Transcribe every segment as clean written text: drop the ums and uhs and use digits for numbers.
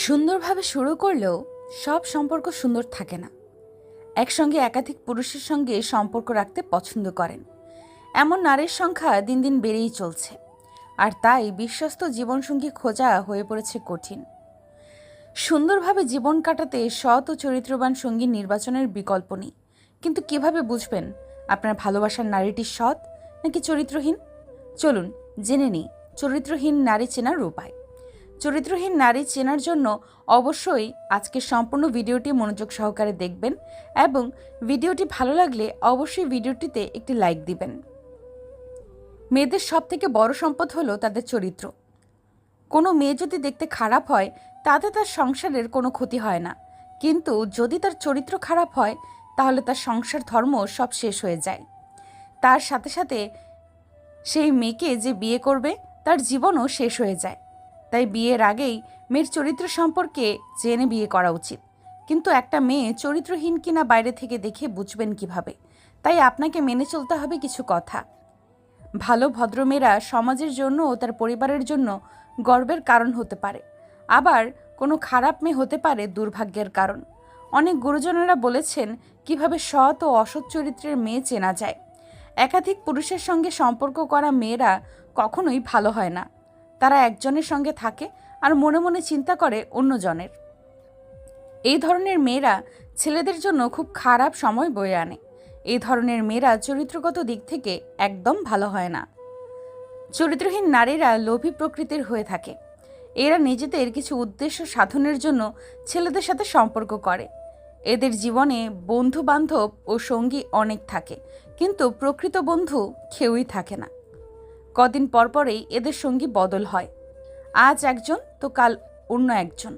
সুন্দরভাবে শুরু করলেও সব সম্পর্ক সুন্দর থাকে না। একসঙ্গে একাধিক পুরুষের সঙ্গে সম্পর্ক রাখতে পছন্দ করেন এমন নারীর সংখ্যা দিন দিন বেড়েই চলছে। আর তাই বিশ্বস্ত জীবনসঙ্গী খোঁজা হয়ে পড়েছে কঠিন। সুন্দরভাবে জীবন কাটাতে সৎ ও চরিত্রবান সঙ্গী নির্বাচনের বিকল্প নেই। কিন্তু কিভাবে বুঝবেন আপনার ভালোবাসার নারীটি সৎ নাকি চরিত্রহীন? চলুন জেনে নিই চরিত্রহীন নারী চেনার উপায়। চরিত্রহীন নারী চেনার জন্য অবশ্যই আজকের সম্পূর্ণ ভিডিওটি মনোযোগ সহকারে দেখবেন এবং ভিডিওটি ভালো লাগলে অবশ্যই ভিডিওটিতে একটি লাইক দিবেন। মেয়েদের সবথেকে বড় সম্পদ হলো তাদের চরিত্র। কোনো মেয়ে যদি দেখতে খারাপ হয় তাতে তার সংসারের কোনো ক্ষতি হয় না, কিন্তু যদি তার চরিত্র খারাপ হয় তাহলে তার সংসার ধর্ম সব শেষ হয়ে যায়। তার সাথে সাথে সেই মেয়েকে যে বিয়ে করবে তার জীবনও শেষ হয়ে যায়। তাই বিয়ের আগেই মেয়ের চরিত্র সম্পর্কে জেনে বিয়ে করা উচিত। কিন্তু একটা মেয়ে চরিত্রহীন কিনা বাইরে থেকে দেখে বুঝবেন কিভাবে? তাই আপনাকে মেনে চলতে হবে কিছু কথা। ভালো ভদ্রমেয়েরা সমাজের জন্য ও তার পরিবারের জন্য গর্বের কারণ হতে পারে, আবার কোনো খারাপ মেয়ে হতে পারে দুর্ভাগ্যের কারণ। অনেক গুরুজনেরা বলেছেন কিভাবে সৎ ও অসৎ চরিত্রের মেয়ে চেনা যায়। একাধিক পুরুষের সঙ্গে সম্পর্ক করা মেয়েরা কখনোই ভালো হয় না। তারা একজনের সঙ্গে থাকে আর মনে মনে চিন্তা করে অন্যজনের। এই ধরনের মেয়েরা ছেলেদের জন্য খুব খারাপ সময় বয়ে আনে। এই ধরনের মেয়েরা চরিত্রগত দিক থেকে একদম ভালো হয় না। চরিত্রহীন নারীরা লোভী প্রকৃতির হয়ে থাকে। এরা নিজেদের কিছু উদ্দেশ্য সাধনের জন্য ছেলেদের সাথে সম্পর্ক করে। এদের জীবনে বন্ধু বান্ধব ও সঙ্গী অনেক থাকে, কিন্তু প্রকৃত বন্ধু কেউই থাকে না। কদিন পরপরেই এদের সঙ্গী বদল হয়, আজ একজন তো কাল অন্য একজন।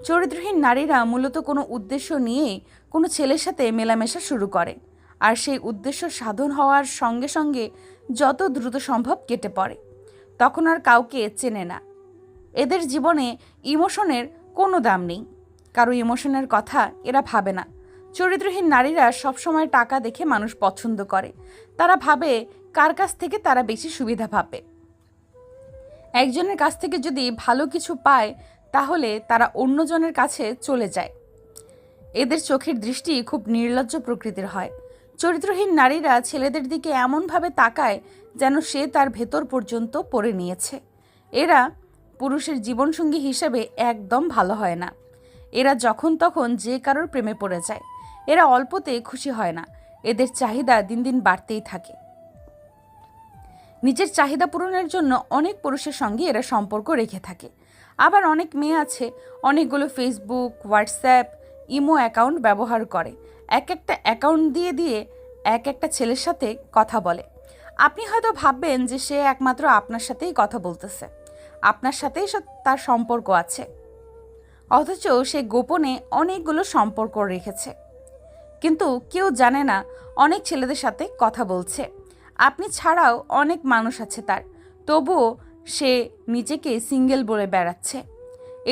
চরিত্রহীন নারীরা মূলত কোনো উদ্দেশ্য নিয়েই কোনো ছেলের সাথে মেলামেশা শুরু করে, আর সেই উদ্দেশ্য সাধন হওয়ার সঙ্গে সঙ্গে যত দ্রুত সম্ভব কেটে পড়ে। তখন আর কাউকে চেনে না। এদের জীবনে ইমোশনের কোনো দাম নেই, কারো ইমোশনের কথা এরা ভাবে না। চরিত্রহীন নারীরা সবসময় টাকা দেখে মানুষ পছন্দ করে। তারা ভাবে কার কাছ থেকে তারা বেশি সুবিধা পাবে। একজনের কাছ থেকে যদি ভালো কিছু পায় তাহলে তারা অন্যজনের কাছে চলে যায়। এদের চোখের দৃষ্টি খুব নির্লজ্জ প্রকৃতির হয়। চরিত্রহীন নারীরা ছেলেদের দিকে এমনভাবে তাকায় যেন সে তার ভেতর পর্যন্ত পড়ে নিয়েছে। এরা পুরুষের জীবনসঙ্গী হিসেবে একদম ভালো হয় না। এরা যখন তখন যে কারোর প্রেমে পড়ে যায়। এরা অল্পতে খুশি হয় না। এদের চাহিদা দিন দিন বাড়তেই থাকে। নিজের চাহিদা পূরণের জন্য অনেক পুরুষের সঙ্গে এরা সম্পর্ক রেখে থাকে। আবার অনেক মেয়ে আছে অনেকগুলো ফেসবুক, হোয়াটসঅ্যাপ, ইমো অ্যাকাউন্ট ব্যবহার করে। এক একটা অ্যাকাউন্ট দিয়ে দিয়ে এক একটা ছেলের সাথে কথা বলে। আপনি হয়তো ভাববেন যে সে একমাত্র আপনার সাথেই কথা বলতেছে, আপনার সাথেই তার সম্পর্ক আছে, অথচ সে গোপনে অনেকগুলো সম্পর্ক রেখেছে। কিন্তু কেউ জানে না অনেক ছেলেদের সাথে কথা বলছে। আপনি ছাড়াও অনেক মানুষ আছে তার, তবুও সে নিজেকে সিঙ্গেল বলে বেড়াচ্ছে।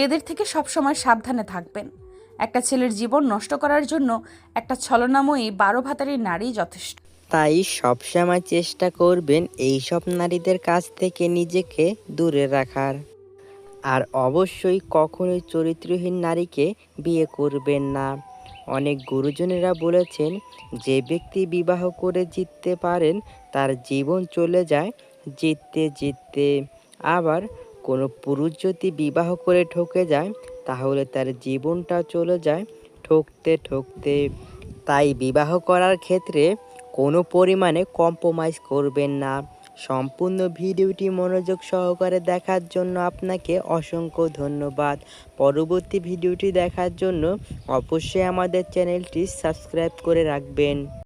এদের থেকে সবসময় সাবধানে থাকবেন। একটা ছেলের জীবন নষ্ট করার জন্য একটা ছলনাময়ী 12 ভাতারি নারী যথেষ্ট। তাই সবসময় চেষ্টা করবেন এইসব নারীদের কাছ থেকে নিজেকে দূরে রাখার। আর অবশ্যই কখনোই চরিত্রহীন নারীকে বিয়ে করবেন না। অনেক গুরুজনেরা বলেছেন যে ব্যক্তি বিবাহ করে জিততে পারেন তার জীবন চলে যায় জিততে জিততে। আবার কোনো পুরুষ যদি বিবাহ করে ঠকে যায় তাহলে তার জীবনটা চলে যায় ঠকতে ঠকতে। তাই বিবাহ করার ক্ষেত্রে কোনো পরিমাণে কম্প্রোমাইজ করবেন না। সম্পূর্ণ ভিডিওটি মনোযোগ সহকারে দেখার জন্য আপনাকে অসংখ্য ধন্যবাদ। পরবর্তী ভিডিওটি দেখার জন্য অবশ্যই আমাদের চ্যানেলটি সাবস্ক্রাইব করে রাখবেন।